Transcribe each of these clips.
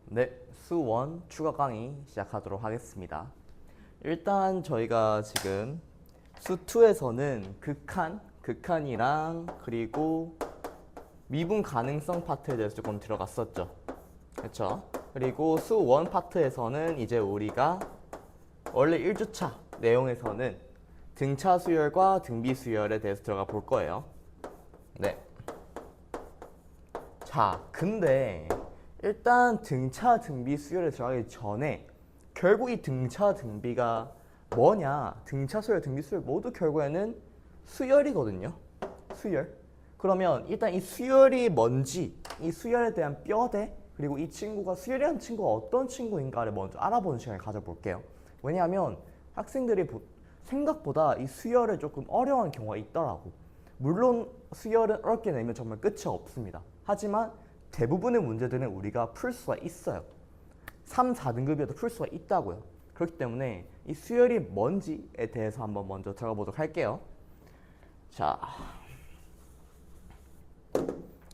네, 수1 추가 강의 시작하도록 하겠습니다. 일단 저희가 지금 수2에서는 극한이랑 그리고 미분 가능성 파트에 대해서 조금 들어갔었죠. 그렇죠? 그리고 수1 파트에서는 이제 우리가 원래 1주차 내용에서는 등차 수열과 등비 수열에 대해서 들어가 볼 거예요. 네. 자, 근데 일단 등차 등비 수열에 들어가기 전에 결국 이 등차 등비가 뭐냐? 등차 수열 등비 수열 모두 결국에는 수열이거든요. 수열. 그러면 일단 이 수열이 뭔지, 이 수열에 대한 뼈대, 그리고 이 친구가 수열이라는 친구가 어떤 친구인가를 먼저 알아보는 시간을 가져볼게요. 왜냐하면 학생들이 생각보다 이 수열을 조금 어려워하는 경우가 있더라고. 물론 수열은 어렵게 내면 정말 끝이 없습니다. 하지만 대부분의 문제들은 우리가 풀 수가 있어요. 3, 4등급이어도 풀 수가 있다고요. 그렇기 때문에 이 수열이 뭔지에 대해서 한번 먼저 들어가 보도록 할게요. 자,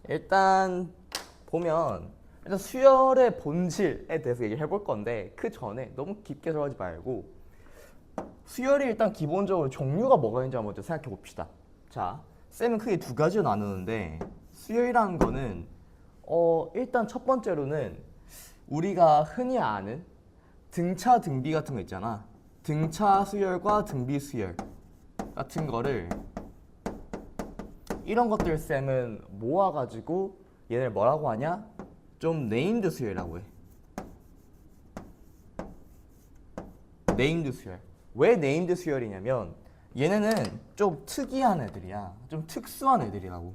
일단 보면 일단 수열의 본질에 대해서 얘기를 해볼 건데 그 전에 너무 깊게 들어가지 말고 수열이 일단 기본적으로 종류가 뭐가 있는지 한번 먼저 생각해 봅시다. 자, 쌤은 크게 두 가지로 나누는데 수열이라는 거는 일단 첫 번째로는 우리가 흔히 아는 등차 등비 같은 거 있잖아. 등차 수열과 등비 수열 같은 거를 이런 것들 쌤은 모아가지고 얘를 뭐라고 하냐? 좀 네임드 수열이라고 해. 네임드 수열. 왜 네임드 수열이냐면 얘네는 좀 특이한 애들이야. 좀 특수한 애들이라고.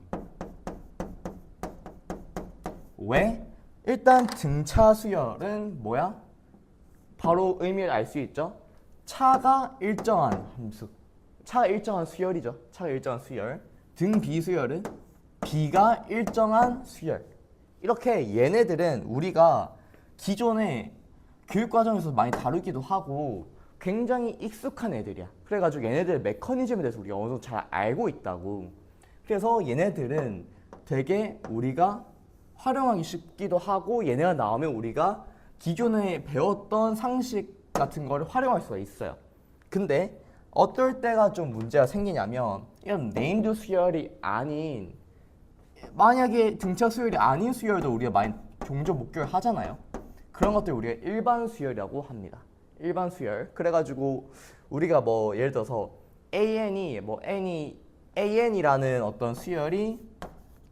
왜? 일단 등차 수열은 뭐야? 바로 의미를 알 수 있죠? 차가 일정한 함수. 차가 일정한 수열이죠. 차가 일정한 수열. 등비 수열은 비가 일정한 수열. 이렇게 얘네들은 우리가 기존에 교육과정에서 많이 다루기도 하고 굉장히 익숙한 애들이야. 그래가지고 얘네들의 메커니즘에 대해서 우리가 어느 정도 잘 알고 있다고. 그래서 얘네들은 되게 우리가 활용하기 쉽기도 하고 얘네가 나오면 우리가 기존에 배웠던 상식 같은 거를 활용할 수가 있어요. 근데 어떨 때가 좀 문제가 생기냐면 이런 네임드 수열이 아닌 만약에 등차 수열이 아닌 수열도 우리가 많이 종종 목격을 하잖아요. 그런 것들 우리가 일반 수열이라고 합니다. 일반 수열. 그래가지고 우리가 뭐 예를 들어서 AN이라는 어떤 수열이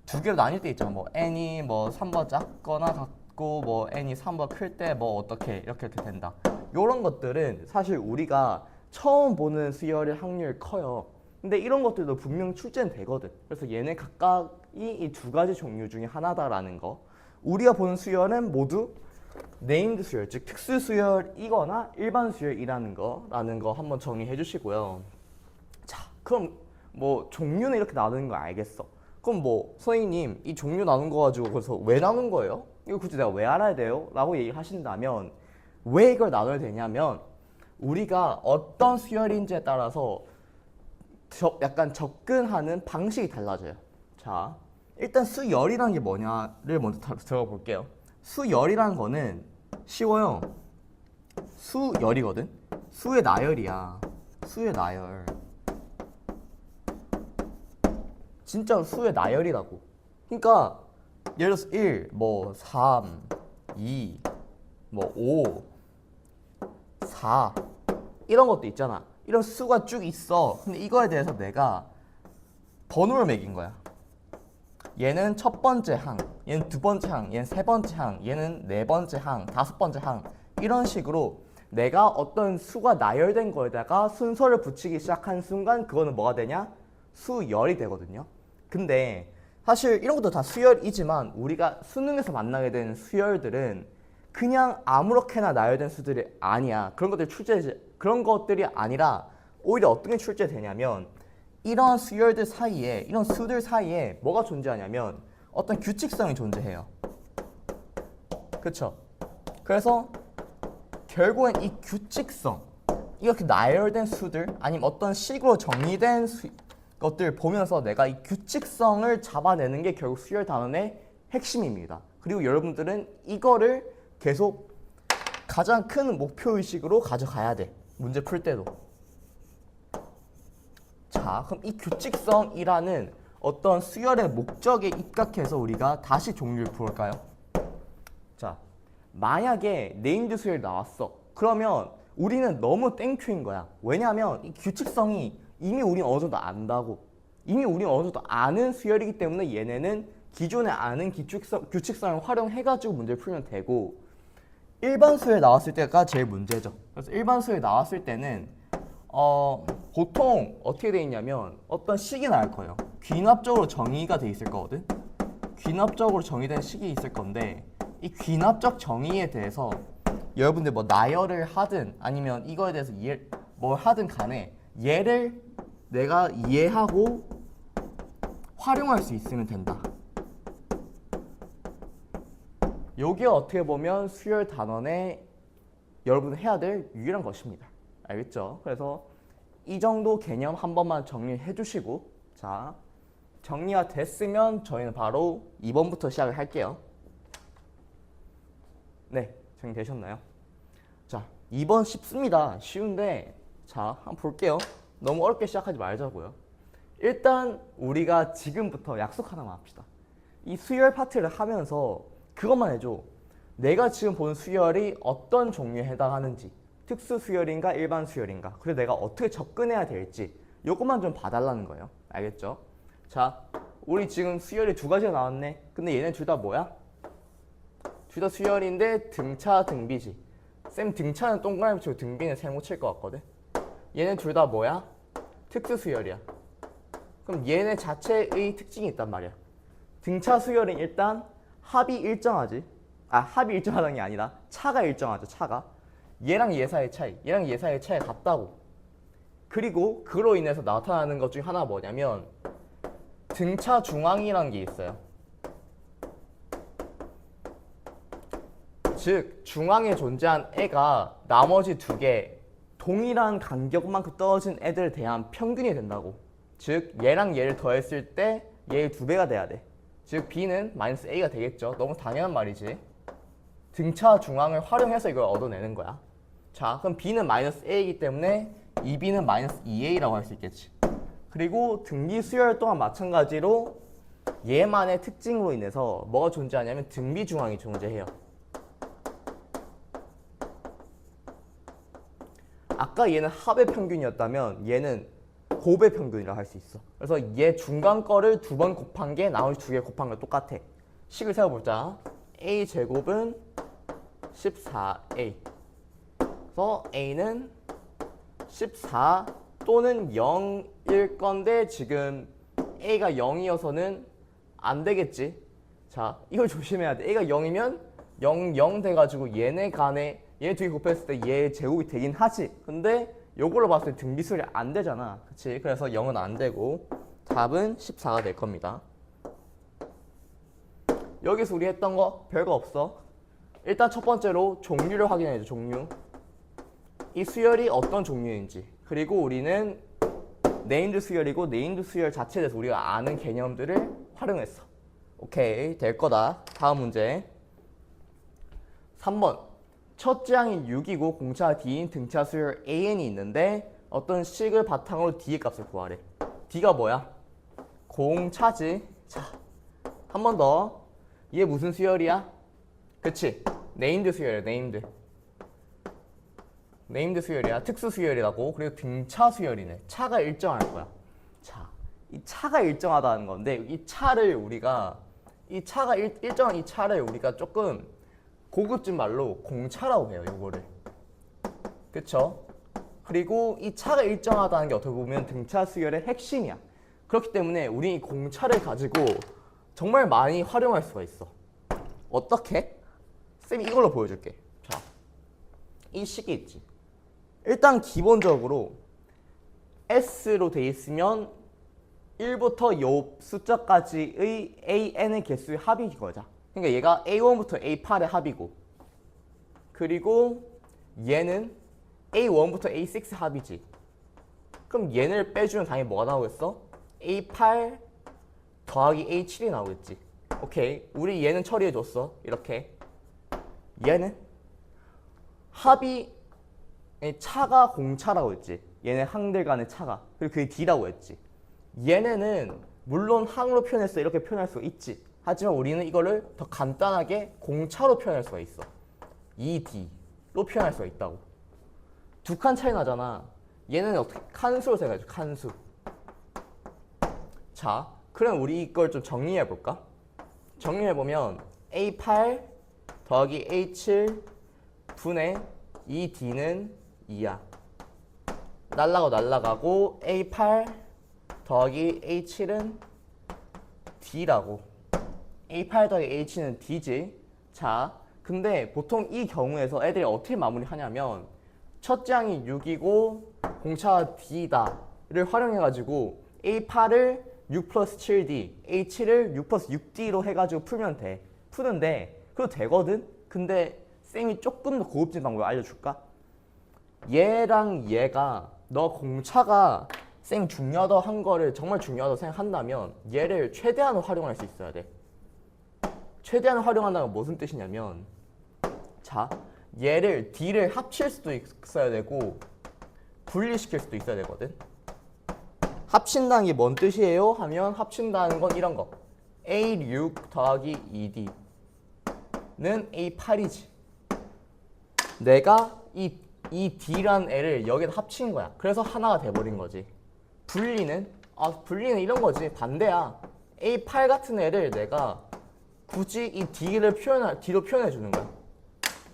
두 개로 나뉠 때 있죠. 뭐 n이 뭐 3번 작거나 같고 뭐 n이 3번 클 때 뭐 어떻게 이렇게 된다. 이런 것들은 사실 우리가 처음 보는 수열의 확률이 커요. 근데 이런 것들도 분명 출제는 되거든. 그래서 얘네 각각이 이 두 가지 종류 중에 하나다라는 거. 우리가 보는 수열은 모두 네임드 수열, 즉 특수 수열이거나 일반 수열이라는 거 한번 정리해 주시고요. 자, 그럼 뭐 종류는 이렇게 나누는 거 알겠어. 그럼 뭐 선생님 이 종류 나눈 거 가지고 그래서 왜 나눈 거예요? 이거 굳이 내가 왜 알아야 돼요? 라고 얘기하신다면 왜 이걸 나눠야 되냐면 우리가 어떤 수열인지에 따라서 약간 접근하는 방식이 달라져요. 자, 일단 수열이라는 게 뭐냐를 먼저 들어가 볼게요. 수열이라는 거는 쉬워요. 수열이거든. 수의 나열이야. 수의 나열. 진짜 수의 나열이라고. 그러니까 예를 들어서 1, 뭐 3, 2, 뭐 5, 4 이런 것도 있잖아. 이런 수가 쭉 있어. 근데 이거에 대해서 내가 번호를 매긴 거야. 얘는 첫 번째 항, 얘는 두 번째 항, 얘는 세 번째 항, 얘는 네 번째 항, 다섯 번째 항 이런 식으로 내가 어떤 수가 나열된 거에다가 순서를 붙이기 시작한 순간 그거는 뭐가 되냐? 수열이 되거든요. 근데 사실 이런 것도 다 수열이지만 우리가 수능에서 만나게 되는 수열들은 그냥 아무렇게나 나열된 수들이 아니야. 그런 것들이 아니라 오히려 어떤 게 출제되냐면 이런 수열들 사이에 이런 수들 사이에 뭐가 존재하냐면 어떤 규칙성이 존재해요. 그렇죠? 그래서 결국엔 이 규칙성 이렇게 나열된 수들 아니면 어떤 식으로 정리된 것들 보면서 내가 이 규칙성을 잡아내는 게 결국 수열 단원의 핵심입니다. 그리고 여러분들은 이거를 계속 가장 큰 목표의식으로 가져가야 돼. 문제 풀 때도. 자, 그럼 이 규칙성이라는 어떤 수열의 목적에 입각해서 우리가 다시 종류를 볼까요? 자, 만약에 네임드 수열이 나왔어. 그러면 우리는 너무 땡큐인 거야. 왜냐하면 이 규칙성이 이미 우리는 어느 정도 안다고. 이미 우리는 어느 정도 아는 수열이기 때문에 얘네는 기존에 아는 규칙성을 활용해가지고 문제를 풀면 되고, 일반 수열 나왔을 때가 제일 문제죠. 그래서 일반 수열 나왔을 때는 보통 어떻게 돼 있냐면 어떤 식이 나올 거예요. 귀납적으로 정의가 돼 있을 거거든. 귀납적으로 정의된 식이 있을 건데, 이 귀납적 정의에 대해서 여러분들 뭐 나열을 하든 아니면 이거에 대해서 뭘 하든 간에 얘를 내가 이해하고 활용할 수 있으면 된다. 요게 어떻게 보면 수열 단원에 여러분 해야 될 유일한 것입니다. 알겠죠? 그래서 이 정도 개념 한 번만 정리해 주시고, 자, 정리가 됐으면 저희는 바로 2번부터 시작을 할게요. 네, 정리되셨나요? 자, 2번 쉽습니다. 쉬운데, 자, 한번 볼게요. 너무 어렵게 시작하지 말자고요. 일단 우리가 지금부터 약속 하나만 합시다. 이 수열 파트를 하면서 그것만 해줘. 내가 지금 보는 수열이 어떤 종류에 해당하는지, 특수 수열인가 일반 수열인가, 그리고 내가 어떻게 접근해야 될지 요것만 좀 봐달라는 거예요. 알겠죠? 자, 우리 지금 수열이 두 가지가 나왔네. 근데 얘네 둘 다 뭐야? 둘 다 수열인데 등차 등비지. 쌤 등차는 동그라미 치고 등비는 세모 칠 것 같거든. 얘네 둘 다 뭐야? 특수 수열이야. 그럼 얘네 자체의 특징이 있단 말이야. 등차 수열은 일단 합이 일정하지. 합이 일정하다는 게 아니라 차가 일정하죠. 차가. 얘랑 얘 사이의 차이. 얘랑 얘 사이의 차이가 같다고. 그리고 그로 인해서 나타나는 것 중에 하나가 뭐냐면 등차 중앙이라는 게 있어요. 즉 중앙에 존재한 애가 나머지 두 개 동일한 간격만큼 떨어진 애들에 대한 평균이 된다고. 즉 얘랑 얘를 더했을 때 얘의 두 배가 돼야 돼. 즉 B는 마이너스 A가 되겠죠. 너무 당연한 말이지. 등차 중앙을 활용해서 이걸 얻어내는 거야. 자, 그럼 B는 마이너스 A이기 때문에 2B는 마이너스 2A라고 할 수 있겠지. 그리고 등비 수열 또한 마찬가지로 얘만의 특징으로 인해서 뭐가 존재하냐면 등비 중앙이 존재해요. 아까 얘는 합의 평균이었다면 얘는 곱의 평균이라고 할 수 있어. 그래서 얘 중간 거를 두 번 곱한 게 나머지 두 개 곱한 거 똑같아. 식을 세워보자. A 제곱은 14A. 그래서 A는 14 또는 0일 건데 지금 A가 0이어서는 안 되겠지. 자, 이걸 조심해야 돼. A가 0이면 0, 0 돼가지고 얘네 간에 얘 두 개 곱했을 때 얘 제곱이 되긴 하지. 근데 요걸로 봤을 때 등비수열이 안 되잖아. 그치? 그래서 0은 안 되고 답은 14가 될 겁니다. 여기서 우리 했던 거 별거 없어. 일단 첫 번째로 종류를 확인해줘. 종류. 이 수열이 어떤 종류인지. 그리고 우리는 네임드 수열이고 네임드 수열 자체에 대해서 우리가 아는 개념들을 활용했어. 오케이, 될 거다. 다음 문제. 3번. 첫째 항이 6이고 공차 D인 등차 수열 AN이 있는데 어떤 식을 바탕으로 D의 값을 구하래. D가 뭐야? 공차지. 자, 한 번 더. 얘 무슨 수열이야? 그치? 네임드 수열이야. 네임드 수열이야. 특수 수열이라고. 그리고 등차 수열이네. 차가 일정할 거야. 자, 이 차가 일정하다는 건데 이 차를 우리가 일정한 이 차를 우리가 조금 고급진 말로 공차라고 해요. 요거를. 그쵸? 그리고 이 차가 일정하다는 게 어떻게 보면 등차 수열의 핵심이야. 그렇기 때문에 우리 이 공차를 가지고 정말 많이 활용할 수가 있어. 어떻게? 쌤이 이걸로 보여줄게. 자, 이 식이 있지. 일단 기본적으로 S로 돼 있으면 1부터 요 숫자까지의 AN의 개수의 합이 이거자. 그러니까 얘가 A1부터 A8의 합이고, 그리고 얘는 A1부터 A6 합이지. 그럼 얘를 빼주면 당연히 뭐가 나오겠어? A8 더하기 A7이 나오겠지. 오케이, 우리 얘는 처리해줬어. 이렇게 얘는 합이 차가 공차라고 했지. 얘네 항들 간의 차가. 그리고 그게 D라고 했지. 얘네는 물론 항으로 표현했어. 이렇게 표현할 수가 있지. 하지만 우리는 이거를 더 간단하게 공차로 표현할 수가 있어. ED로 표현할 수가 있다고. 두 칸 차이 나잖아. 얘는 어떻게 칸수로 생각해줘. 칸수. 자, 그럼 우리 이걸 좀 정리해 볼까? 정리해 보면 A8 더하기 A7 분의 ED는 2야. 날라가고 A8 더하기 A7은 D라고. A8 더하기 H는 D지. 자, 근데 보통 이 경우에서 애들이 어떻게 마무리하냐면 첫째 항이 6이고 공차가 D다를 활용해가지고 A8을 6 플러스 7D, A7을 6 플러스 6D로 해가지고 풀면 돼. 푸는데 그래도 되거든? 근데 쌤이 조금 더 고급진 방법을 알려줄까? 얘랑 얘가 너 공차가 쌤 중요하다 한 거를 정말 중요하다고 생각한다면 얘를 최대한 활용할 수 있어야 돼. 최대한 활용한다는 건 무슨 뜻이냐면 자, 얘를 D를 합칠 수도 있어야 되고 분리시킬 수도 있어야 되거든. 합친다는 게 뭔 뜻이에요? 하면 합친다는 건 이런 거. A6 더하기 2D는 A8이지. 내가 이 D란 애를 여기다 합친 거야. 그래서 하나가 돼버린 거지. 분리는 이런 거지. 반대야. A8 같은 애를 내가 굳이 이 D로 표현해 주는 거야.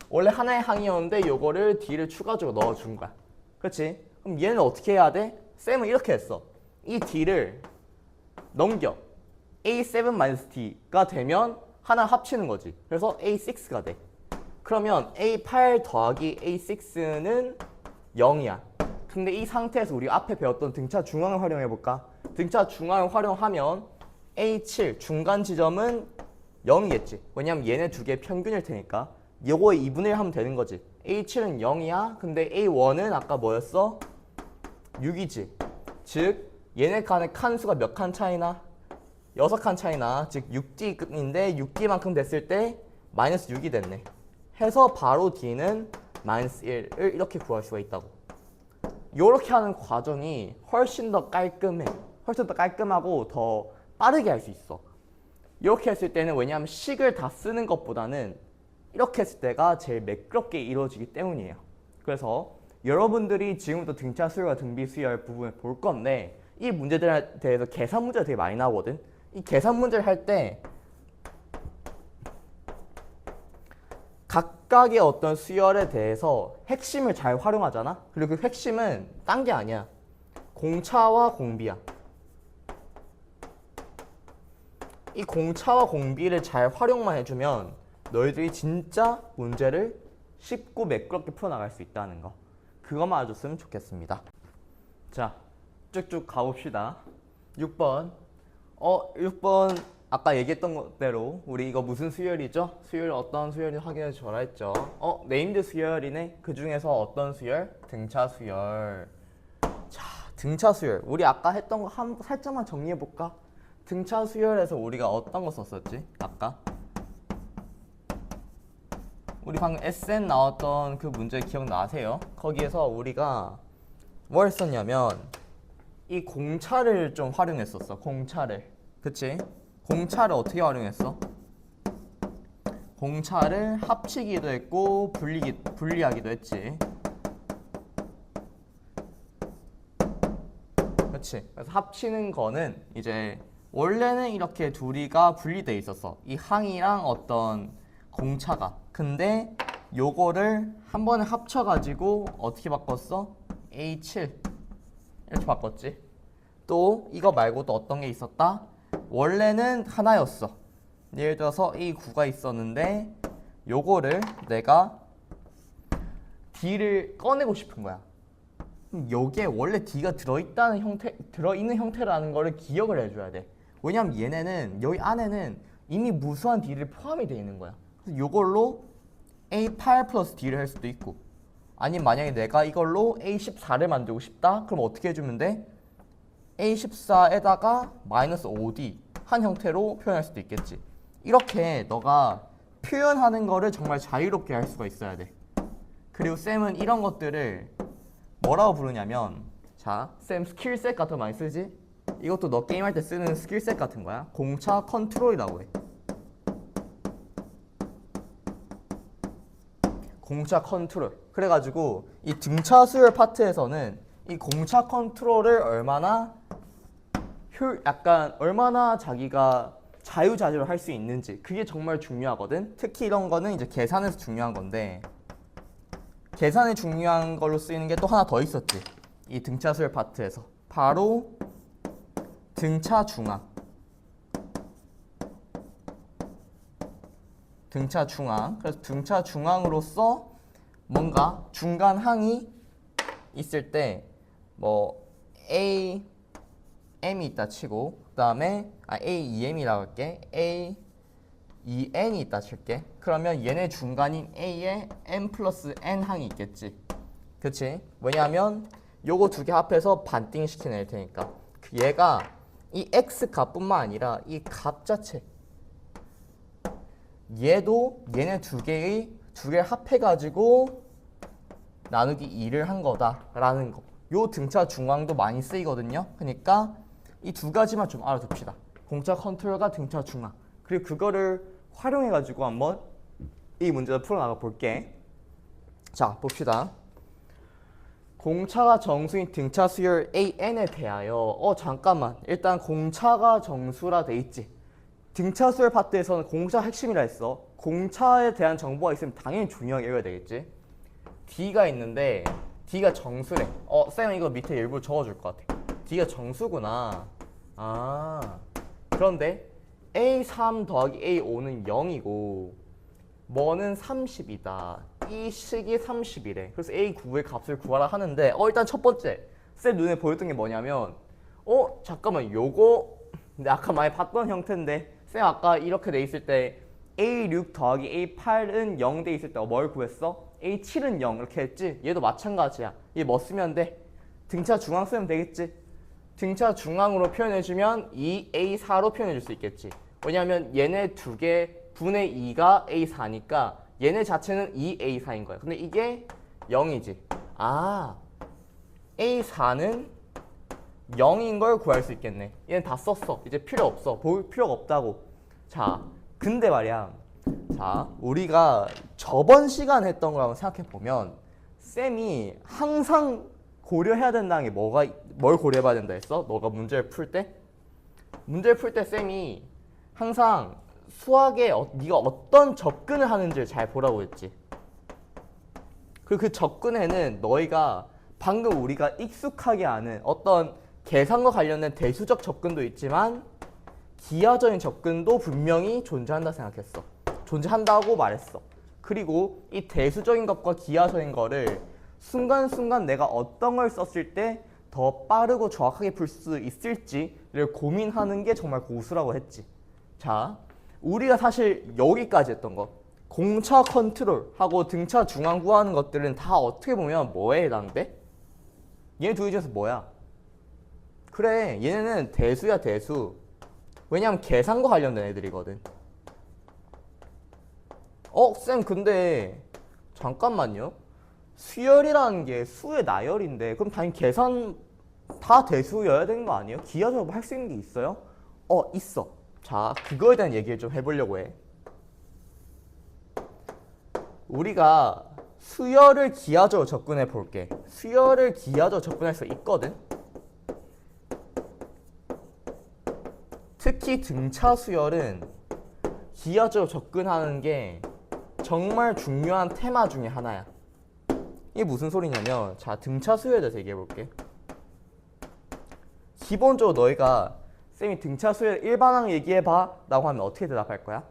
원래 하나의 항이었는데 요거를 D를 추가적으로 넣어준 거야. 그렇지? 그럼 얘는 어떻게 해야 돼? 쌤은 이렇게 했어. 이 D를 넘겨. A7-D가 되면 하나 합치는 거지. 그래서 A6가 돼. 그러면 A8 더하기 A6는 0이야. 근데 이 상태에서 우리 앞에 배웠던 등차 중앙을 활용해 볼까? 등차 중앙을 활용하면 A7 중간 지점은 0이겠지. 왜냐면 얘네 두 개의 평균일 테니까. 요거에 2분의 1 하면 되는 거지. A7은 0이야. 근데 A1은 아까 뭐였어? 6이지. 즉 얘네 간의 칸수가 몇 칸 차이나? 6칸 차이나. 즉 6D인데 6D만큼 됐을 때 마이너스 6이 됐네. 해서 바로 D는 마이너스 1을 이렇게 구할 수가 있다고. 이렇게 하는 과정이 훨씬 더 깔끔해. 훨씬 더 깔끔하고 더 빠르게 할 수 있어. 이렇게 했을 때는 왜냐하면 식을 다 쓰는 것보다는 이렇게 했을 때가 제일 매끄럽게 이루어지기 때문이에요. 그래서 여러분들이 지금부터 등차 수열과 등비 수열 부분을 볼 건데 이 문제들에 대해서 계산 문제가 되게 많이 나오거든. 이 계산 문제를 할 때 각각의 어떤 수열에 대해서 핵심을 잘 활용하잖아. 그리고 그 핵심은 딴 게 아니야. 공차와 공비야. 이 공차와 공비를 잘 활용만 해주면 너희들이 진짜 문제를 쉽고 매끄럽게 풀어나갈 수 있다는 거. 그것만 알아줬으면 좋겠습니다. 자, 쭉쭉 가봅시다. 6번. 6번 아까 얘기했던 대로 우리 이거 무슨 수열이죠? 수열 어떤 수열이 확인해 줘라 했죠. 네임드 수열이네. 그 중에서 어떤 수열? 등차 수열. 자, 등차 수열. 우리 아까 했던 거 살짝만 정리해 볼까? 등차 수열에서 우리가 어떤 거 썼었지? 아까 우리 방금 SN 나왔던 그 문제 기억나세요? 거기에서 우리가 뭘 썼냐면 이 공차를 좀 활용했었어. 공차를. 그치? 공차를 어떻게 활용했어? 공차를 합치기도 했고 분리하기도 했지. 그치? 그래서 합치는 거는 이제 원래는 이렇게 둘이가 분리돼 있었어. 이 항이랑 어떤 공차가. 근데 요거를 한 번에 합쳐가지고 어떻게 바꿨어? A7 이렇게 바꿨지. 또 이거 말고 또 어떤 게 있었다? 원래는 하나였어. 예를 들어서 A9가 있었는데 요거를 내가 D를 꺼내고 싶은 거야. 그럼 요게 원래 D가 들어있는 형태라는 거를 기억을 해줘야 돼. 왜냐면 얘네는 여기 안에는 이미 무수한 D를 포함이 되어 있는 거야. 그래서 요걸로 A8 플러스 D를 할 수도 있고, 아니면 만약에 내가 이걸로 A14를 만들고 싶다? 그럼 어떻게 해주면 돼? A14에다가 마이너스 5D 한 형태로 표현할 수도 있겠지. 이렇게 너가 표현하는 거를 정말 자유롭게 할 수가 있어야 돼. 그리고 쌤은 이런 것들을 뭐라고 부르냐면, 자, 쌤 스킬셋 같은 거 많이 쓰지? 이것도 너 게임할 때 쓰는 스킬셋 같은 거야. 공차 컨트롤이라고 해. 공차 컨트롤. 그래가지고 이 등차 수열 파트에서는 이 공차 컨트롤을 얼마나 약간 얼마나 자기가 자유자재로 할 수 있는지, 그게 정말 중요하거든. 특히 이런 거는 이제 계산에서 중요한 건데, 계산에 중요한 걸로 쓰이는 게 또 하나 더 있었지. 이 등차 수열 파트에서 바로 등차 중앙. 등차 중앙. 그래서 등차 중앙으로서 뭔가 중간 항이 있을 때 뭐 A, M이 있다 치고, 그 다음에 A, EM이라고 할게. A, EN이 있다 칠게. 그러면 얘네 중간인 A에 M 플러스 N 항이 있겠지. 그치? 왜냐하면 요거 두 개 합해서 반띵 시켜낼 테니까. 얘가 이 X 값뿐만 아니라 이 값 자체, 얘도 얘네 두 개를 합해가지고 나누기 2를 한 거다라는 거. 요 등차 중앙도 많이 쓰이거든요. 그러니까 이 두 가지만 좀 알아둡시다. 공차 컨트롤과 등차 중앙. 그리고 그거를 활용해가지고 한번 이 문제를 풀어나가 볼게. 자, 봅시다. 공차가 정수인 등차 수열 AN에 대하여 잠깐만. 일단 공차가 정수라 돼 있지. 등차 수열 파트에서는 공차 핵심이라 했어. 공차에 대한 정보가 있으면 당연히 중요하게 읽어야 되겠지. D가 있는데 D가 정수래. 쌤 이거 밑에 일부러 적어줄 것 같아. D가 정수구나. 아, 그런데 A3 더하기 A5는 0이고 뭐는 30이다. 이 식이 30이래. 그래서 A9의 값을 구하라 하는데 일단 첫 번째 쌤 눈에 보였던 게 뭐냐면 잠깐만 요거 근데 아까 많이 봤던 형태인데 쌤 아까 이렇게 돼 있을 때 A6 더하기 A8은 0 돼 있을 때 뭘 구했어? A7은 0 이렇게 했지? 얘도 마찬가지야. 얘 뭐 쓰면 돼? 등차 중앙 쓰면 되겠지? 등차 중앙으로 표현해주면 2A4로 표현해줄 수 있겠지. 왜냐하면 얘네 두 개 분의 2가 A4니까 얘네 자체는 2A4인 거야. 근데 이게 0이지. 아, A4는 0인 걸 구할 수 있겠네. 얘는 다 썼어. 이제 필요 없어. 볼 필요가 없다고. 자, 근데 말이야. 자, 우리가 저번 시간 했던 거랑 생각해 보면 쌤이 항상 고려해야 된다는 게 뭘 고려해봐야 된다 했어? 너가 문제를 풀 때? 문제를 풀 때 쌤이 항상 수학에 네가 어떤 접근을 하는지를 잘 보라고 했지. 그리고 그 접근에는 너희가 방금 우리가 익숙하게 아는 어떤 계산과 관련된 대수적 접근도 있지만 기하적인 접근도 분명히 존재한다 생각했어. 존재한다고 말했어. 그리고 이 대수적인 것과 기하적인 거를 순간순간 내가 어떤 걸 썼을 때 더 빠르고 정확하게 풀 수 있을지를 고민하는 게 정말 고수라고 했지. 자, 우리가 사실 여기까지 했던 거 공차 컨트롤하고 등차 중앙 구하는 것들은 다 어떻게 보면 뭐에 해당돼? 얘네 두 개 중에서 뭐야? 그래, 얘네는 대수야 대수. 왜냐면 계산과 관련된 애들이거든. 쌤 근데 잠깐만요. 수열이라는 게 수의 나열인데 그럼 당연히 계산 다 대수여야 되는 거 아니에요? 기하적으로 할 수 있는 게 있어요? 있어. 자, 그거에 대한 얘기를 좀 해보려고 해. 우리가 수열을 기하적으로 접근해 볼게. 수열을 기하적으로 접근할 수 있거든. 특히 등차 수열은 기하적으로 접근하는 게 정말 중요한 테마 중에 하나야. 이게 무슨 소리냐면, 자, 등차 수열에 대해서 얘기해 볼게. 기본적으로 너희가 쌤이 등차 수열 일반항 얘기해 봐 라고 하면 어떻게 대답할 거야?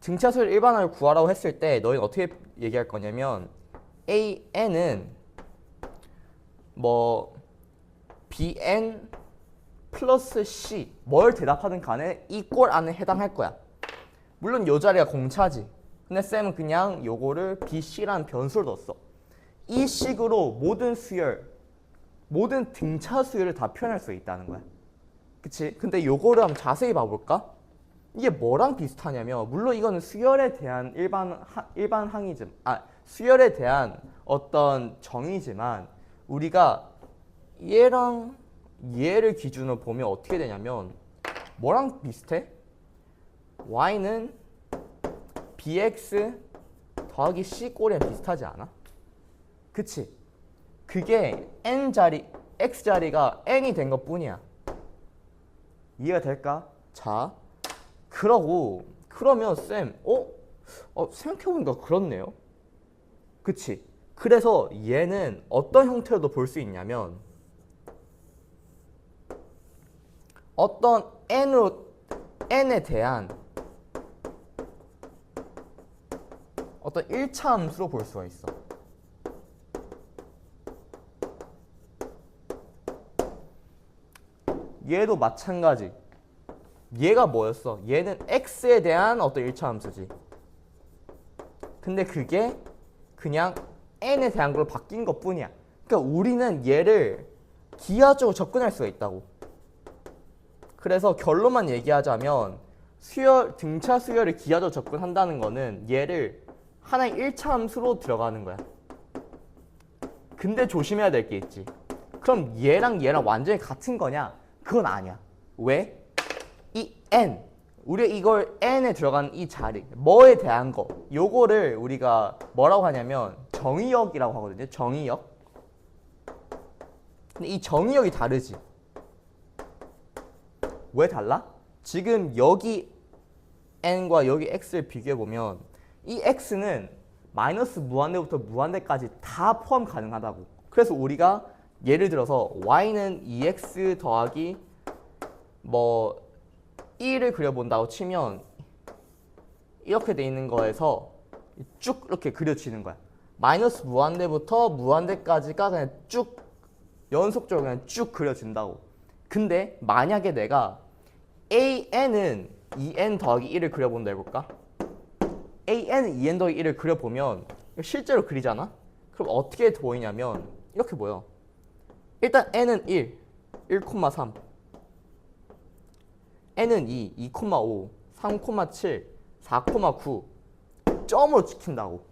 등차 수열 일반항을 구하라고 했을 때 너희는 어떻게 얘기할 거냐면 AN은 뭐 BN 플러스 C 뭘 대답하든 간에 이 꼴 안에 해당할 거야. 물론 요 자리가 공차지. 근데 쌤은 그냥 요거를 BC라는 변수를 넣었어. 이 식으로 모든 수열, 모든 등차 수열을 다 표현할 수 있다는 거야. 그치? 근데 요거를 한번 자세히 봐볼까? 이게 뭐랑 비슷하냐면 물론 이거는 수열에 대한 일반 항이지만 수열에 대한 어떤 정의지만 우리가 얘랑 얘를 기준으로 보면 어떻게 되냐면 뭐랑 비슷해? y는 bx 더하기 c 꼴이랑 비슷하지 않아? 그치? 그게 x 자리가 n이 된 것 뿐이야. 이해가 될까? 자, 그러면 쌤, 생각해보니까 그렇네요. 그치? 그래서 얘는 어떤 형태로도 볼 수 있냐면 어떤 n에 대한 어떤 1차 함수로 볼 수가 있어. 얘도 마찬가지. 얘가 뭐였어? 얘는 x에 대한 어떤 1차 함수지. 근데 그게 그냥 n에 대한 걸로 바뀐 것 뿐이야. 그러니까 우리는 얘를 기하적으로 접근할 수가 있다고. 그래서 결론만 얘기하자면 등차 수열을 기하적으로 접근한다는 거는 얘를 하나의 1차 함수로 들어가는 거야. 근데 조심해야 될 게 있지. 그럼 얘랑 완전히 같은 거냐? 그건 아니야. 왜? 이 n, 우리가 이걸 n에 들어가는 이 자리, 뭐에 대한 거, 요거를 우리가 뭐라고 하냐면 정의역이라고 하거든요. 정의역. 근데 이 정의역이 다르지. 왜 달라? 지금 여기 n과 여기 x를 비교해보면 이 x는 마이너스 무한대부터 무한대까지 다 포함 가능하다고. 그래서 우리가 예를 들어서 y는 2x 더하기 1을 그려본다고 치면 이렇게 돼 있는 거에서 쭉 이렇게 그려지는 거야. 마이너스 무한대부터 무한대까지가 그냥 쭉 연속적으로 그냥 쭉 그려진다고. 근데 만약에 내가 an은 2n 더하기 1을 그려본다 해볼까? an은 2n 더하기 1을 그려보면 실제로 그리잖아? 그럼 어떻게 보이냐면 이렇게 보여. 일단 n은 1, 1,3 n은 2, 2,5 3,7 4,9 점으로 찍힌다고.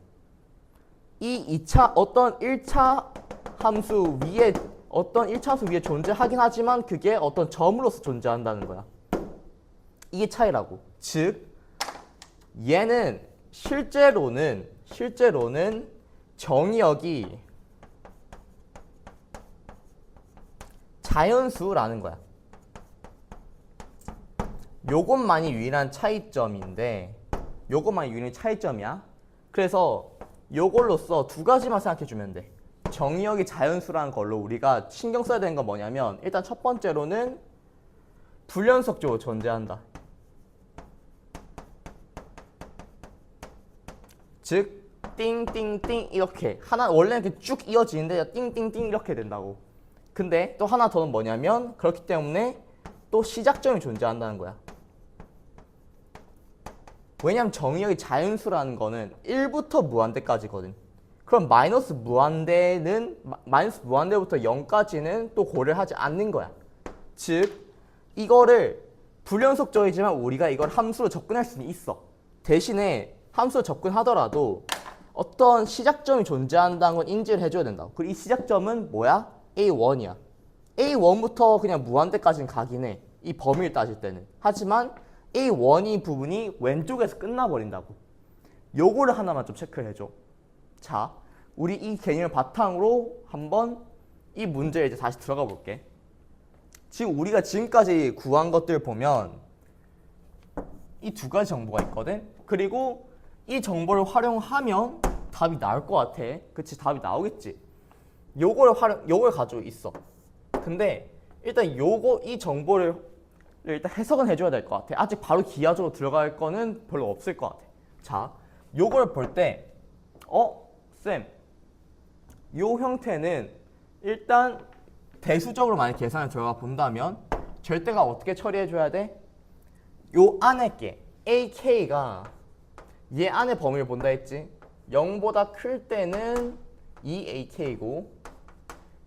이 2차 어떤 1차 함수 위에 어떤 1차 함수 위에 존재하긴 하지만 그게 어떤 점으로서 존재한다는 거야. 이게 차이라고. 즉 얘는 실제로는 정의역이 자연수라는 거야. 요것만이 유일한 차이점인데 요것만이 유일한 차이점이야. 그래서 요걸로써 두 가지만 생각해주면 돼. 정의역이 자연수라는 걸로 우리가 신경 써야 되는 건 뭐냐면 일단 첫 번째로는 불연속적으로 존재한다. 즉 띵띵띵 이렇게 하나 원래는 이렇게 쭉 이어지는데 띵띵띵 이렇게 된다고. 근데 또 하나 더는 뭐냐면 그렇기 때문에 또 시작점이 존재한다는 거야. 왜냐면 정의역이 자연수라는 거는 1부터 무한대까지거든. 그럼 마이너스 무한대부터 0까지는 또 고려하지 않는 거야. 즉 이거를 불연속적이지만 우리가 이걸 함수로 접근할 수는 있어. 대신에 함수로 접근하더라도 어떤 시작점이 존재한다는 건 인지를 해줘야 된다고. 그리고 이 시작점은 뭐야? A1이야. A1부터 그냥 무한대까지는 가긴 해. 이 범위를 따질 때는. 하지만 A1이 부분이 왼쪽에서 끝나버린다고. 요거를 하나만 좀 체크를 해줘. 자, 우리 이 개념을 바탕으로 한번 이 문제에 이제 다시 들어가 볼게. 지금 우리가 지금까지 구한 것들 보면 이 두 가지 정보가 있거든. 그리고 이 정보를 활용하면 답이 나올 것 같아. 그치? 답이 나오겠지. 요걸 가지고 있어. 근데 일단 이 정보를 일단 해석은 해줘야 될 것 같아. 아직 바로 기하적으로 들어갈 거는 별로 없을 것 같아. 자, 요걸 볼 때 쌤, 요 형태는 일단 대수적으로 만약 계산을 들어가 본다면 절대가 어떻게 처리해줘야 돼? 요 안에 게 AK가 얘 안에 범위를 본다 했지? 0보다 클 때는 2AK고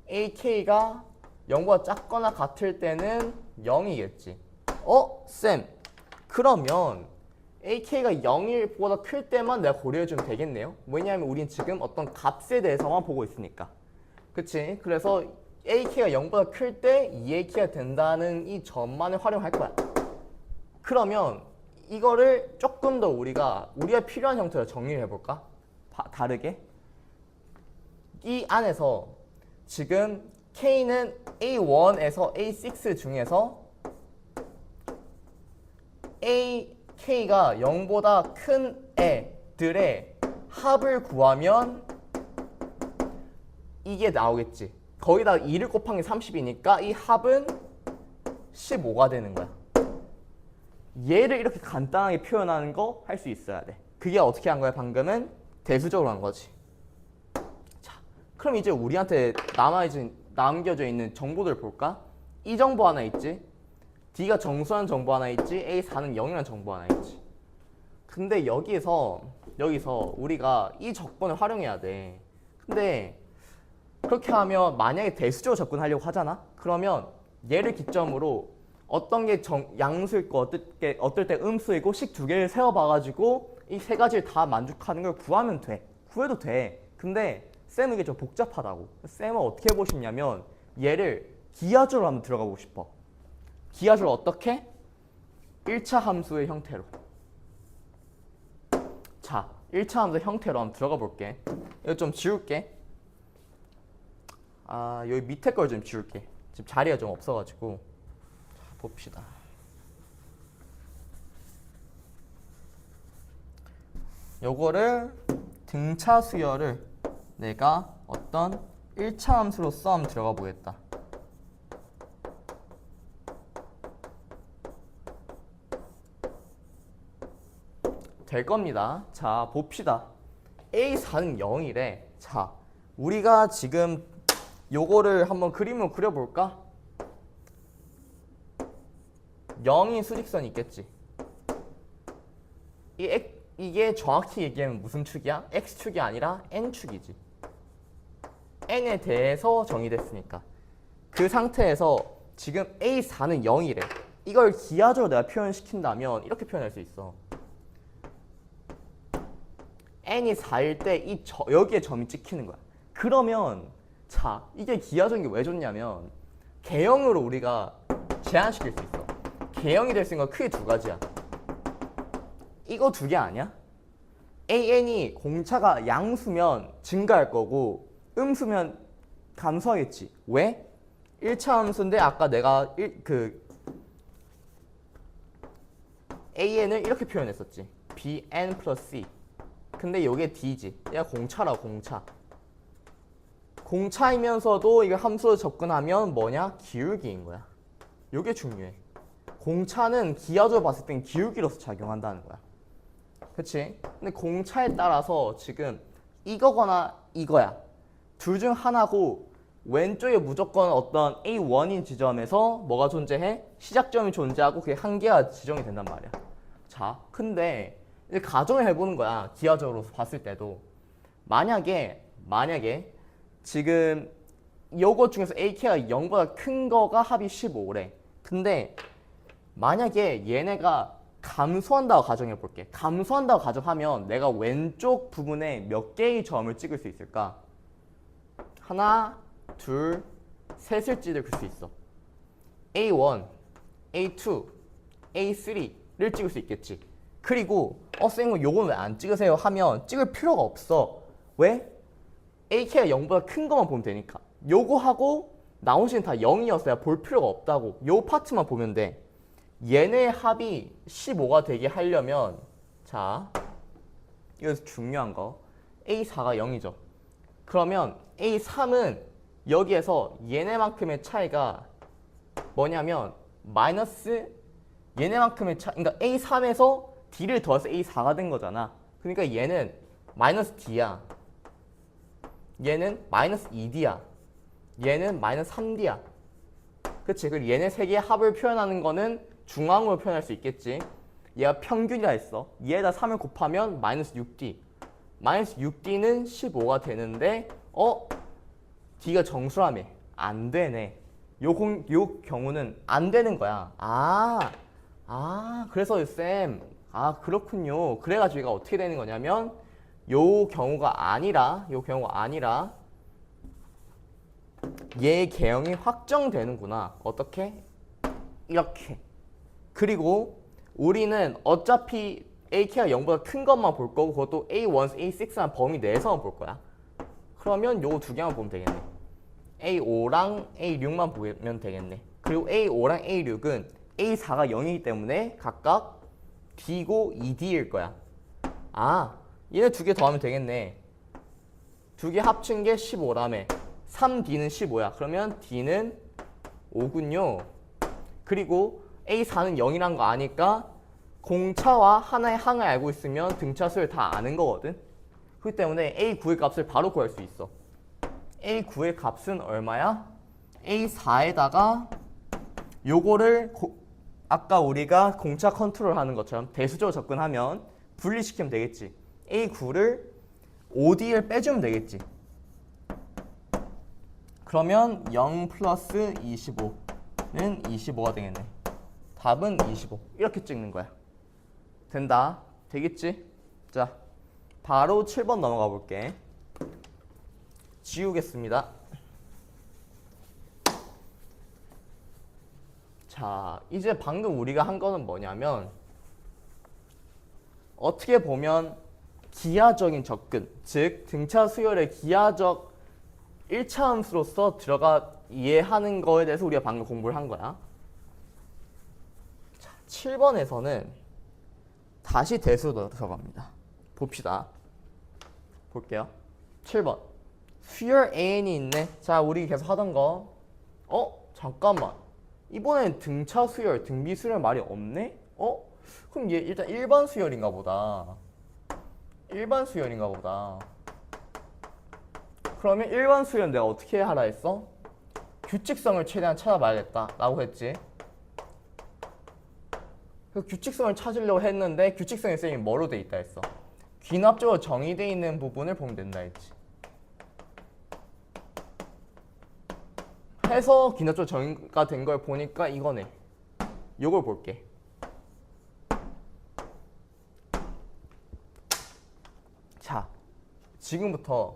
AK가 0보다 작거나 같을 때는 0이겠지. 쌤, 그러면 ak가 0보다 클 때만 내가 고려해주면 되겠네요. 왜냐하면 우린 지금 어떤 값에 대해서만 보고 있으니까. 그치? 그래서 ak가 0보다 클 때 2ak가 된다는 이 점만을 활용할 거야. 그러면 이거를 조금 더 우리가 필요한 형태로 정리를 해볼까? 다르게. 이 안에서 지금 K는 A1에서 A6 중에서 K가 0보다 큰 애들의 합을 구하면 이게 나오겠지. 거기다가 2를 곱한 게 30이니까 이 합은 15가 되는 거야. 얘를 이렇게 간단하게 표현하는 거 할 수 있어야 돼. 그게 어떻게 한 거야? 방금은 대수적으로 한 거지. 자, 그럼 이제 우리한테 남겨져 있는 정보들을 볼까? 이 정보 하나 있지. D가 정수라는 정보 하나 있지. A4는 0이라는 정보 하나 있지. 근데 여기서 우리가 이 적분을 활용해야 돼. 근데 그렇게 하면 만약에 대수적으로 접근하려고 하잖아? 그러면 얘를 기점으로 어떤 게 양수일 거, 어떨 때 음수이고 식 두 개를 세워봐가지고 이 세 가지를 다 만족하는 걸 구하면 돼. 구해도 돼. 근데 쌤은 이게 좀 복잡하다고. 쌤은 어떻게 해보고 싶냐면 얘를 기하적으로 한번 들어가 보고 싶어. 기하적으로 어떻게? 1차 함수의 형태로. 자, 1차 함수의 형태로 한번 들어가 볼게. 이거 좀 지울게. 여기 밑에 걸 좀 지울게. 지금 자리가 좀 없어가지고. 자, 봅시다. 요거를 등차 수열을 내가 어떤 1차 함수로서 한번 들어가 보겠다. 될 겁니다. 자, 봅시다. A4는 0이래. 자, 우리가 지금 요거를 한번 그림으로 그려볼까? 0인 수직선이 있겠지. 이게 정확히 얘기하면 무슨 축이야? X축이 아니라 N축이지. N에 대해서 정의됐으니까. 그 상태에서 지금 A4는 0이래. 이걸 기하적으로 내가 표현시킨다면 이렇게 표현할 수 있어. N이 4일 때 여기에 점이 찍히는 거야. 그러면 자, 이게 기하적인 게 왜 좋냐면 개형으로 우리가 제한시킬 수 있어. 개형이 될 수 있는 건 크게 두 가지야. 이거 두 개 아니야? AN이 공차가 양수면 증가할 거고 음수면 감소하겠지. 왜? 1차 함수인데 아까 내가 AN을 이렇게 표현했었지. BN 플러스 C. 근데 이게 D지. 얘가 공차라고, 공차. 공차이면서도 이게 함수로 접근하면 뭐냐? 기울기인 거야. 이게 중요해. 공차는 기하적으로 봤을 땐 기울기로서 작용한다는 거야. 그치? 근데 공차에 따라서 지금 이거거나 이거야. 둘 중 하나고 왼쪽에 무조건 어떤 A1인 지점에서 뭐가 존재해? 시작점이 존재하고 그게 한계가 지정이 된단 말이야. 자, 근데 이제 가정을 해보는 거야. 기하적으로 봤을 때도. 만약에 지금 요거 중에서 AK가 0보다 큰 거가 합이 15래. 근데 만약에 얘네가 감소한다고 가정해 볼게. 감소한다고 가정하면 내가 왼쪽 부분에 몇 개의 점을 찍을 수 있을까? 하나, 둘, 셋을 찍을 수 있어. A1, A2, A3를 찍을 수 있겠지. 그리고 쌤은 요건 왜 안 찍으세요? 하면 찍을 필요가 없어. 왜? AK가 0보다 큰 것만 보면 되니까. 요거하고 나머지는 다 0이었어야 볼 필요가 없다고. 요 파트만 보면 돼. 얘네 합이 15가 되게 하려면 자, 여기서 중요한 거 A4가 0이죠. 그러면 A3은 여기에서 얘네만큼의 차이가 뭐냐면 마이너스 얘네만큼의 차이, 그러니까 A3에서 D를 더해서 A4가 된 거잖아. 그러니까 얘는 마이너스 D야. 얘는 마이너스 2D야. 얘는 마이너스 3D야. 그치? 그리고 얘네 세 개의 합을 표현하는 거는 중앙으로 표현할 수 있겠지. 얘가 평균이라 했어. 얘에다 3을 곱하면 마이너스 6D. 마이너스 6D는 15가 되는데 D가 정수라며. 안 되네. 요 경우는 안 되는 거야. 아, 그래서 쌤, 아, 그렇군요. 그래가지고 얘가 어떻게 되는 거냐면 요 경우가 아니라 얘 개형이 확정되는구나. 어떻게? 이렇게. 그리고 우리는 어차피 AK가 0보다 큰 것만 볼 거고 그것도 A1, A6란 범위 내에서만 볼 거야. 그러면 요 두 개만 보면 되겠네. A5랑 A6만 보면 되겠네. 그리고 A5랑 A6은 A4가 0이기 때문에 각각 D고 2D일 거야. 아, 얘네 두 개 더하면 되겠네. 두 개 합친 게 15라며. 3D는 15야. 그러면 D는 5군요. 그리고 A4는 0이란 거 아니까 공차와 하나의 항을 알고 있으면 등차수를 다 아는 거거든. 그렇기 때문에 A9의 값을 바로 구할 수 있어. A9의 값은 얼마야? A4에다가 요거를 아까 우리가 공차 컨트롤 하는 것처럼 대수적으로 접근하면 분리시키면 되겠지. A9를 5D를 빼주면 되겠지. 그러면 0 플러스 25는 25가 되겠네. 답은 25. 이렇게 찍는 거야. 된다. 되겠지? 자, 바로 7번 넘어가 볼게. 지우겠습니다. 자, 이제 방금 우리가 한 거는 뭐냐면 어떻게 보면 기하적인 접근, 즉 등차 수열의 기하적 1차 함수로서 들어가 이해하는 거에 대해서 우리가 방금 공부를 한 거야. 자, 7번에서는 다시 대수로 들어갑니다. 봅시다. 볼게요. 7번. 수열 AN이 있네. 자, 우리 계속 하던 거. 잠깐만. 이번엔 등차 수열, 등비 수열 말이 없네? 그럼 얘 일단 일반 수열인가 보다. 일반 수열인가 보다. 그러면 일반 수열은 내가 어떻게 하라 했어? 규칙성을 최대한 찾아봐야겠다 라고 했지. 그래서 규칙성을 찾으려고 했는데 규칙성의 쌤이 뭐로 돼 있다 했어? 귀납적으로 정의되어 있는 부분을 보면 된다 했지. 해서 귀납적으로 정의가 된 걸 보니까 이거네. 요걸 볼게. 자, 지금부터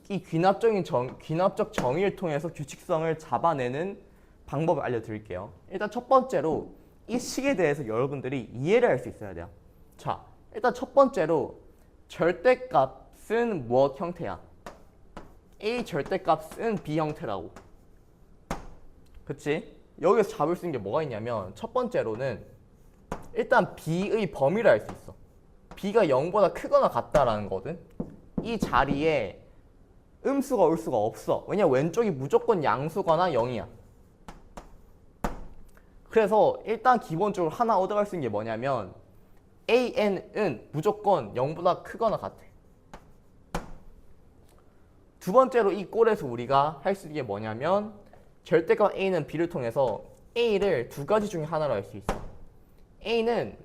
이 귀납적 정의를 통해서 규칙성을 잡아내는 방법을 알려드릴게요. 일단 첫 번째로 이 식에 대해서 여러분들이 이해를 할 수 있어야 돼요. 자, 일단 첫 번째로 절대값은 무엇 형태야? A 절대값은 B 형태라고. 그치? 여기서 잡을 수 있는 게 뭐가 있냐면 첫 번째로는 일단 B의 범위를 알 수 있어. B가 0보다 크거나 같다라는 거거든. 이 자리에 음수가 올 수가 없어. 왜냐 왼쪽이 무조건 양수거나 0이야. 그래서 일단 기본적으로 하나 얻어갈 수 있는 게 뭐냐면 AN은 무조건 0보다 크거나 같아. 두 번째로 이 꼴에서 우리가 할 수 있는 게 뭐냐면 절대값 A는 B를 통해서 A를 두 가지 중에 하나로 할 수 있어. A는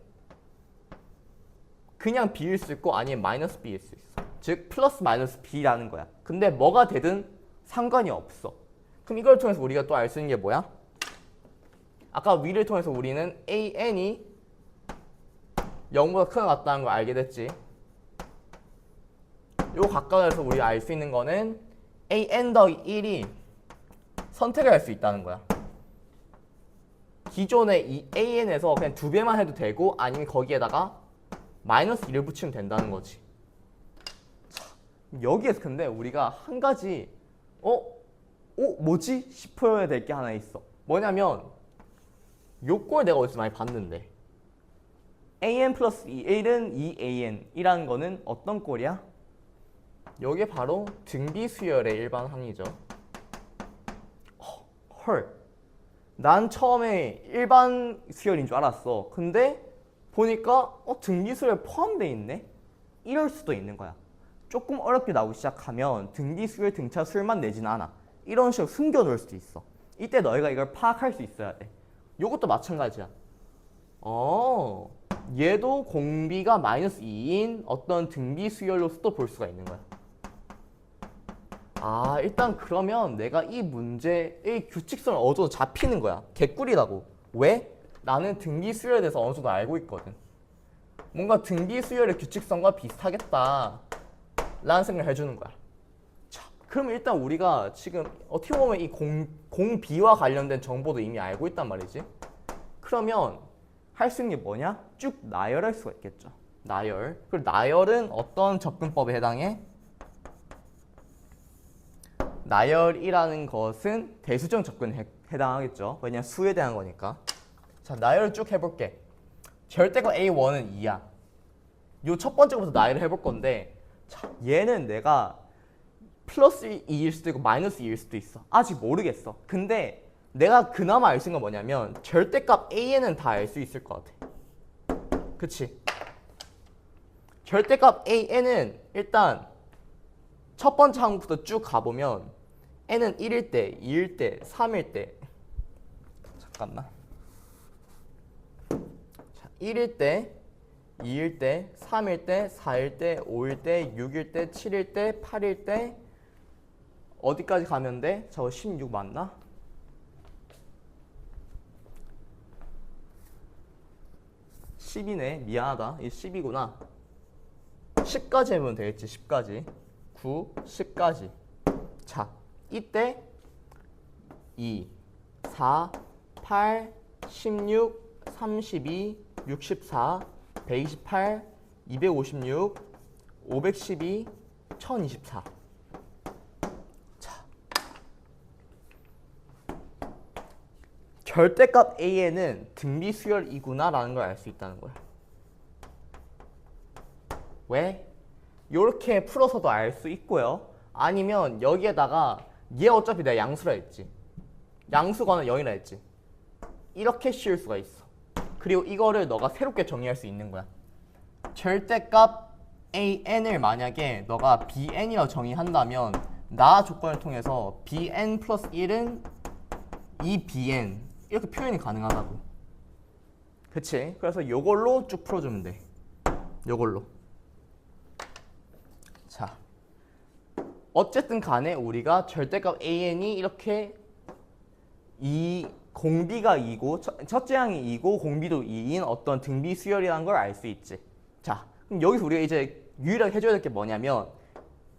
그냥 B일 수 있고 아니면 마이너스 B일 수 있어. 즉 플러스 마이너스 B라는 거야. 근데 뭐가 되든 상관이 없어. 그럼 이걸 통해서 우리가 또 알 수 있는 게 뭐야? 아까 위를 통해서 우리는 AN이 0보다 크거나 같다는 걸 알게 됐지. 요 각각에서 우리가 알 수 있는 거는 AN 더하기 1이 선택을 할 수 있다는 거야. 기존의 이 AN에서 그냥 두 배만 해도 되고 아니면 거기에다가 마이너스 1을 붙이면 된다는 거지. 자, 여기에서 근데 우리가 한 가지 뭐지? 싶어야 될 게 하나 있어. 뭐냐면 요 꼴 내가 어디서 많이 봤는데 AN 플러스 1은 2AN이라는 거는 어떤 꼴이야? 이게 바로 등비수열의 일반 항이죠. 헐, 난 처음에 일반 수열인 줄 알았어. 근데 보니까 등비수열 포함되어 있네? 이럴 수도 있는 거야. 조금 어렵게 나오기 시작하면 등비수열, 등차수열만 내지는 않아. 이런 식으로 숨겨놓을 수도 있어. 이때 너희가 이걸 파악할 수 있어야 돼. 요것도 마찬가지야. 얘도 공비가 마이너스 2인 어떤 등비수열로서도 볼 수가 있는 거야. 일단 그러면 내가 이 문제의 규칙성을 얻어서 잡히는 거야. 개꿀이라고. 왜? 나는 등비 수열에 대해서 어느 정도 알고 있거든. 뭔가 등비 수열의 규칙성과 비슷하겠다 라는 생각을 해주는 거야. 자, 그럼 일단 우리가 지금 어떻게 보면 이 공비와 관련된 정보도 이미 알고 있단 말이지. 그러면 할 수 있는 게 뭐냐? 쭉 나열할 수가 있겠죠. 나열. 그리고 나열은 어떤 접근법에 해당해? 나열이라는 것은 대수정 접근에 해당하겠죠. 왜냐면 수에 대한 거니까. 자, 나열을 쭉 해볼게. 절대값 A1은 2야. 요 첫 번째 것부터 나열을 해볼 건데, 자, 얘는 내가 플러스 2일 수도 있고 마이너스 2일 수도 있어. 아직 모르겠어. 근데 내가 그나마 알 수 있는 건 뭐냐면 절대값 A는 다 알 수 있을 것 같아. 그치? 절대값 A는 일단 첫 번째 항목부터 쭉 가보면 N은 1일 때, 2일 때, 3일 때 잠깐만. 자, 1일 때, 2일 때, 3일 때, 4일 때, 5일 때, 6일 때, 7일 때, 8일 때 어디까지 가면 돼? 저거 16 맞나? 10이네. 미안하다. 이 10이구나. 10까지 해보면 되겠지. 10까지. 9, 10까지. 자, 이때 2, 4, 8, 16, 32, 64, 128, 256, 512, 1024. 자, 절대값 A에는 등비 수열이구나 라는 걸 알 수 있다는 거야. 왜? 이렇게 풀어서도 알 수 있고요. 아니면 여기에다가 얘 어차피 내가 양수라 했지. 양수관은 0이라 했지. 이렇게 씌울 수가 있어. 그리고 이거를 너가 새롭게 정의할 수 있는 거야. 절대값 AN을 만약에 너가 BN이라고 정의한다면 나 조건을 통해서 BN 플러스 1은 2BN 이렇게 표현이 가능하다고. 그치? 그래서 요걸로 쭉 풀어주면 돼. 요걸로. 자, 어쨌든 간에 우리가 절대값 AN이 이렇게 공비가 2고 첫째 항이 2고 공비도 2인 어떤 등비 수열이라는 걸 알 수 있지. 자, 그럼 여기서 우리가 이제 유일하게 해줘야 될 게 뭐냐면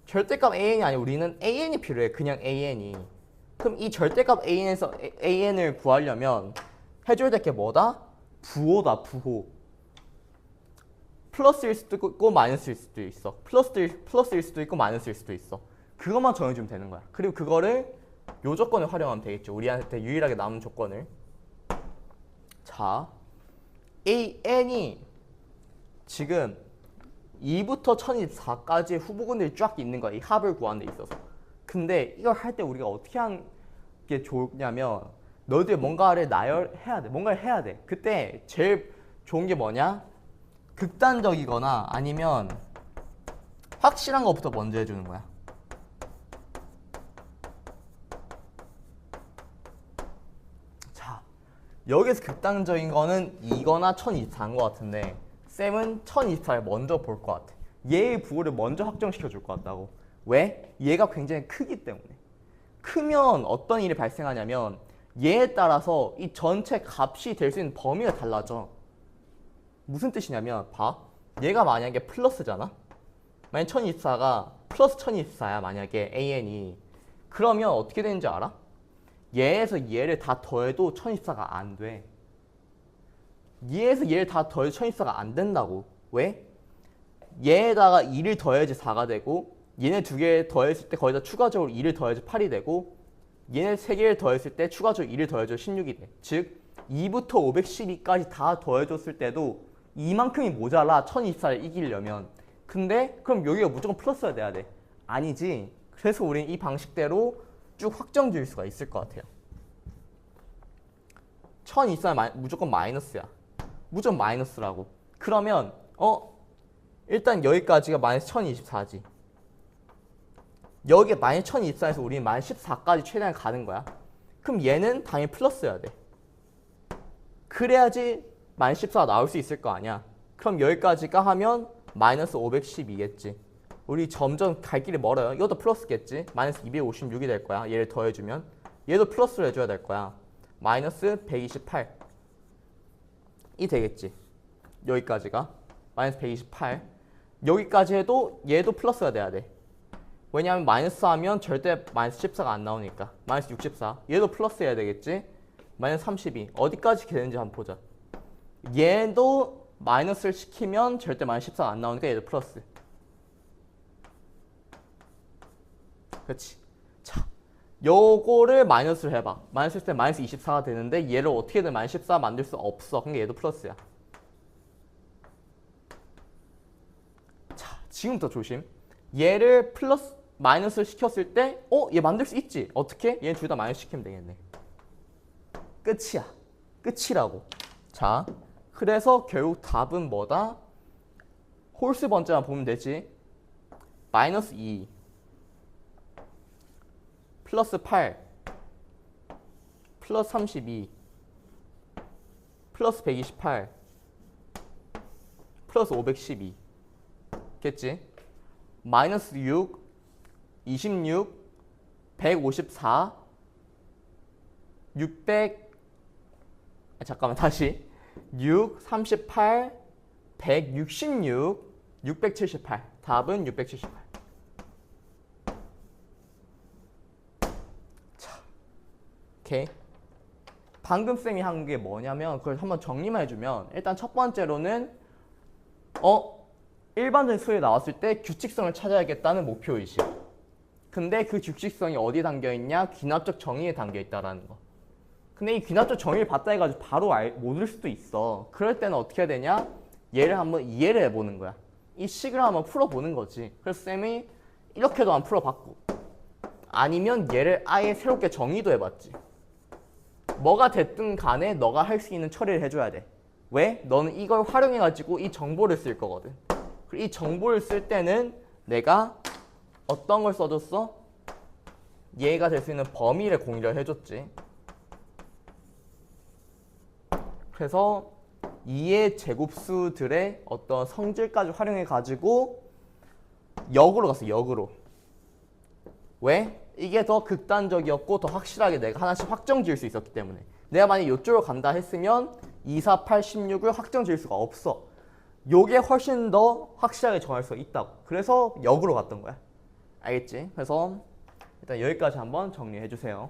절대값 AN이 아니고 우리는 AN이 필요해. 그냥 AN이. 그럼 이 절대값 AN에서 AN을 구하려면 해줘야 될 게 뭐다? 부호다. 부호. 플러스일 수도 있고 마이너스일 수도 있어. 플러스일 수도 있고 마이너스일 수도 있어. 그것만 정해주면 되는 거야. 그리고 그거를 요 조건을 활용하면 되겠죠. 우리한테 유일하게 남은 조건을. 자, AN이 지금 2부터 1024까지 후보군들이 쫙 있는 거야. 이 합을 구하는 데 있어서. 근데 이걸 할 때 우리가 어떻게 하는 게 좋냐면 너희들 뭔가를 나열해야 돼. 뭔가를 해야 돼. 그때 제일 좋은 게 뭐냐? 극단적이거나 아니면 확실한 것부터 먼저 해주는 거야. 자, 여기서 극단적인 거는 이거나 1024인 것 같은데 쌤은 1024를 먼저 볼 것 같아. 얘의 부호를 먼저 확정시켜 줄 것 같다고. 왜? 얘가 굉장히 크기 때문에. 크면 어떤 일이 발생하냐면 얘에 따라서 이 전체 값이 될 수 있는 범위가 달라져. 무슨 뜻이냐면 봐. 얘가 만약에 플러스잖아. 만약 1024가 플러스 1024야. 만약에 AN이. 그러면 어떻게 되는지 알아? 얘에서 얘를 다 더해도 1024가 안 돼. 얘에서 얘를 다 더해도 1024가 안 된다고. 왜? 얘에다가 2를 더해야지 4가 되고 얘네 두 개 더했을 때 거기다 추가적으로 2를 더해야지 8이 되고 얘네 세 개를 더했을 때 추가적으로 2를 더해줘 16이 돼. 즉 2부터 512까지 다 더해줬을 때도 이만큼이 모자라 1024를 이기려면. 근데 그럼 여기가 무조건 플러스가 돼야 돼. 아니지. 그래서 우린 이 방식대로 쭉 확정 지을 수가 있을 것 같아요. 1024는 무조건 마이너스야. 무조건 마이너스라고. 그러면 일단 여기까지가 마이너스 1024지. 여기에 마이너스 1024에서 우리는 마이너스 14까지 최대한 가는 거야. 그럼 얘는 당연히 플러스여야 돼. 그래야지 마이너스 14가 나올 수 있을 거 아니야. 그럼 여기까지가 하면 마이너스 512겠지. 우리 점점 갈 길이 멀어요. 이것도 플러스겠지. 마이너스 256이 될 거야. 얘를 더해주면. 얘도 플러스로 해줘야 될 거야. 마이너스 128. 되겠지. 여기까지가 마이너스 128. 여기까지 해도 얘도 플러스가 돼야 돼. 왜냐하면 마이너스 하면 절대 마이너스 14가 안 나오니까. 마이너스 64. 얘도 플러스 해야 되겠지. 마이너스 32. 어디까지 되는지 한번 보자. 얘도 마이너스를 시키면 절대 마이너스 14가 안 나오니까 얘도 플러스. 그렇지. 자, 요거를 마이너스를 해봐. 마이너스 했을 때 마이너스 24가 되는데 얘를 어떻게든 마이너스 14 만들 수 없어. 그러니까 얘도 플러스야. 자, 지금부터 조심. 얘를 플러스 마이너스를 시켰을 때 얘 만들 수 있지. 어떻게? 얘는 둘 다 마이너스 시키면 되겠네. 끝이야. 끝이라고. 자, 그래서 결국 답은 뭐다? 홀수 번째만 보면 되지. 마이너스 2 플러스 8 플러스 32 플러스 128 플러스 512 겠지? 마이너스 6 26 154 600 잠깐만 다시 6 38 166 678 답은 678. 자, 오케이. 방금 쌤이 한 게 뭐냐면 그걸 한번 정리만 해주면 일단 첫 번째로는 일반적인 수에 나왔을 때 규칙성을 찾아야겠다는 목표의식. 근데 그 규칙성이 어디 담겨있냐? 귀납적 정의에 담겨있다라는 거. 근데 이 귀납적 정의를 봤다 해가지고 바로 모를 수도 있어. 그럴 때는 어떻게 해야 되냐? 얘를 한번 이해를 해보는 거야. 이 식을 한번 풀어보는 거지. 그래서 쌤이 이렇게도 한번 풀어봤고 아니면 얘를 아예 새롭게 정의도 해봤지. 뭐가 됐든 간에 너가 할 수 있는 처리를 해줘야 돼. 왜? 너는 이걸 활용해가지고 이 정보를 쓸 거거든. 그리고 이 정보를 쓸 때는 내가 어떤 걸 써줬어? 얘가 될 수 있는 범위를 공유를 해줬지. 그래서 2의 제곱수들의 어떤 성질까지 활용해가지고 역으로 갔어. 역으로. 왜? 이게 더 극단적이었고 더 확실하게 내가 하나씩 확정 지을 수 있었기 때문에. 내가 만약 이쪽으로 간다 했으면 2, 4, 8, 16을 확정 지을 수가 없어. 요게 훨씬 더 확실하게 정할 수 있다고. 그래서 역으로 갔던 거야. 알겠지? 그래서 일단 여기까지 한번 정리해 주세요.